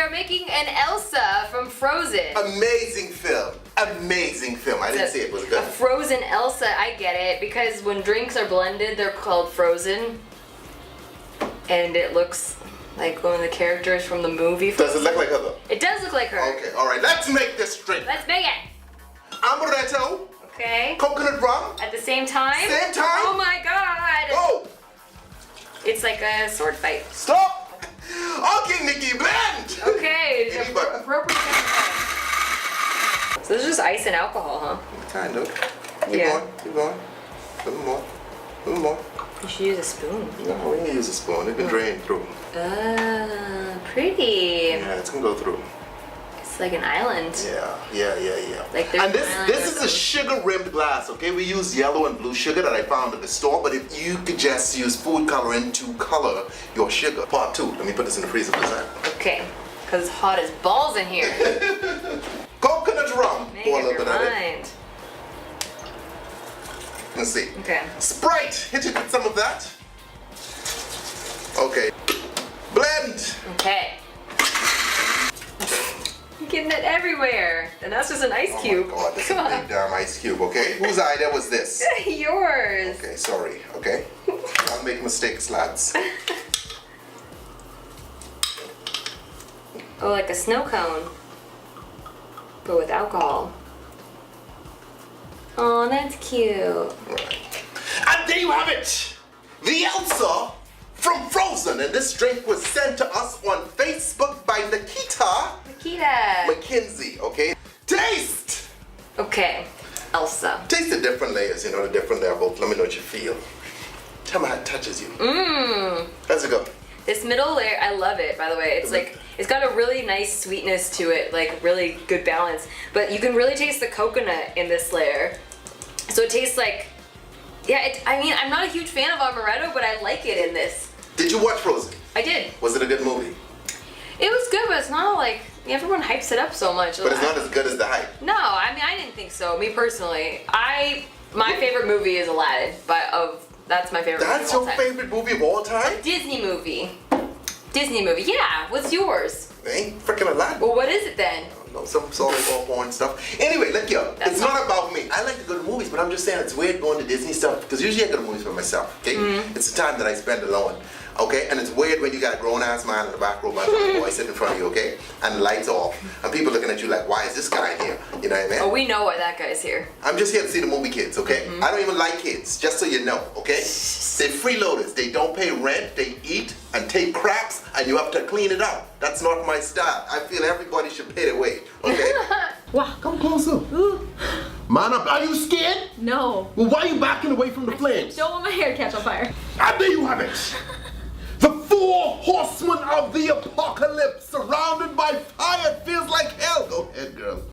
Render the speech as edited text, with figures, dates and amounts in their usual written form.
are making an Elsa from Frozen. Amazing film. Amazing film. I didn't say it was A good. frozen Elsa, I get it, because when drinks are blended, they're called frozen. And it looks like one of the characters from the movie. Does it look like her though? It does look like her. Okay, alright, let's make this drink. Let's make it. Amaretto, Okay. coconut rum, At the same time? Same time? Oh my god! oh, It's like a sword fight. stop! Okay, Nikki, blend! Okay. it's Any butter? appropriate temperature. So this is just ice and alcohol, huh? Kind of. Keep Yeah. going, keep going. A little more, a little more. You should use a spoon. No, we can use a spoon, it can drain through. Pretty. Yeah, it's gonna go through. It's like an island. Yeah. Like there's and an island this or is a something. sugar-rimmed glass, okay? We use yellow and blue sugar that I found at the store, but if you could just use food coloring to color your sugar. Part 2, let me put this in the freezer for a second. Okay. Because it's hot as balls in here. Coconut rum. Make Pour a up little your bit of it. mind. Let's see. Okay. Sprite, hit it with some of that. Okay. Blend. Okay. I'm getting it everywhere. And that's just an ice cube. Oh my god, this is Come a big on. damn ice cube, okay? Whose idea was this? Yours. Okay, sorry, okay? I'll make mistakes, lads. Oh, like a snow cone. But with alcohol. Oh, that's cute. Right. And there you have it! The Elsa from Frozen. And this drink was sent to us on Facebook by Nikita Nikita. McKenzie, okay? Taste! Okay. Elsa. Taste the different layers, you know, the different levels. Let me know what you feel. Tell me how it touches you. Mmm. How's it go? This middle layer, I love it, by the way. It's like, it's got a really nice sweetness to it, like really good balance. But you can really taste the coconut in this layer. So it tastes like, yeah, I mean, I'm not a huge fan of amaretto, but I like it in this. Did you watch Frozen? I did. Was it a good movie? It was good, but it's not like, everyone hypes it up so much. But it's not as good as the hype. No, I mean, I didn't think so. Me personally, my favorite movie is Aladdin, that's my favorite That's movie of your all time. favorite movie of all time? Disney movie. Disney movie, yeah. What's yours? Ain't freaking Aladdin. Well, what is it then? No, some sort of all porn stuff. Anyway, look here. That's It's not about me. I like to go to movies, but I'm just saying it's weird going to Disney stuff because usually I go to movies for myself. Okay, it's the time that I spend alone. Okay, and it's weird when you got a grown-ass man in the back row, bunch of boys sitting in front of you. Okay, and the lights off, and people looking at you like, why is this guy here? You know what I mean? Oh, we know why that guy's here. I'm just here to see the movie kids, okay? I don't even like kids, just so you know, okay? They're freeloaders. They don't pay rent, they eat and take craps, and you have to clean it up. That's not my style. I feel everybody should pay their way, okay? Wow, come closer. Ooh, Man up. Are you scared? no. Well, why are you backing away from the flames? Don't want my hair to catch on fire. And there you have it. The 4 horsemen of the apocalypse surrounded by fire. It feels like hell. Go ahead, girl.